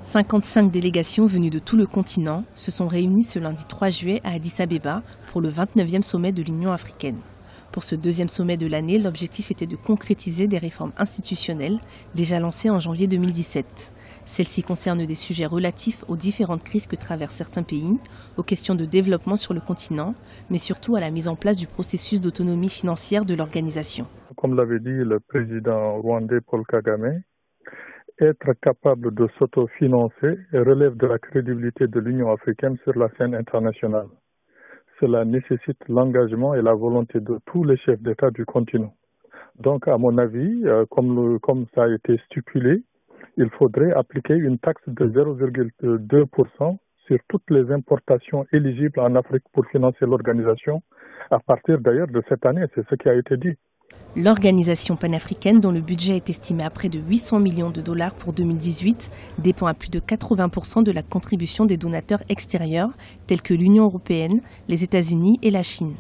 55 délégations venues de tout le continent se sont réunies ce lundi 3 juillet à Addis Abeba pour le 29e sommet de l'Union africaine. Pour ce deuxième sommet de l'année, l'objectif était de concrétiser des réformes institutionnelles déjà lancées en janvier 2017. Celles-ci concernent des sujets relatifs aux différentes crises que traversent certains pays, aux questions de développement sur le continent, mais surtout à la mise en place du processus d'autonomie financière de l'organisation. Comme l'avait dit le président rwandais Paul Kagame, être capable de s'autofinancer relève de la crédibilité de l'Union africaine sur la scène internationale. Cela nécessite l'engagement et la volonté de tous les chefs d'État du continent. Donc, à mon avis, comme ça a été stipulé, il faudrait appliquer une taxe de 0,2% sur toutes les importations éligibles en Afrique pour financer l'organisation, à partir d'ailleurs de cette année, c'est ce qui a été dit. L'organisation panafricaine, dont le budget est estimé à près de 800 millions de dollars pour 2018, dépend à plus de 80% de la contribution des donateurs extérieurs, tels que l'Union européenne, les États-Unis et la Chine.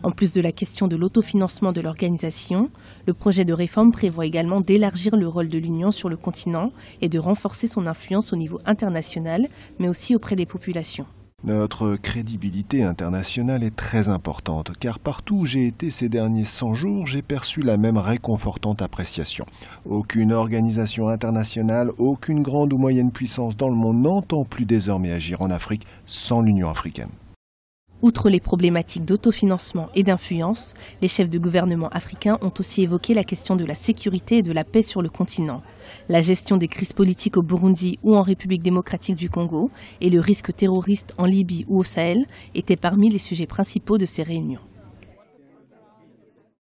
En plus de la question de l'autofinancement de l'organisation, le projet de réforme prévoit également d'élargir le rôle de l'Union sur le continent et de renforcer son influence au niveau international, mais aussi auprès des populations. Notre crédibilité internationale est très importante, car partout où j'ai été ces derniers 100 jours, j'ai perçu la même réconfortante appréciation. Aucune organisation internationale, aucune grande ou moyenne puissance dans le monde n'entend plus désormais agir en Afrique sans l'Union africaine. Outre les problématiques d'autofinancement et d'influence, les chefs de gouvernement africains ont aussi évoqué la question de la sécurité et de la paix sur le continent. La gestion des crises politiques au Burundi ou en République démocratique du Congo et le risque terroriste en Libye ou au Sahel étaient parmi les sujets principaux de ces réunions.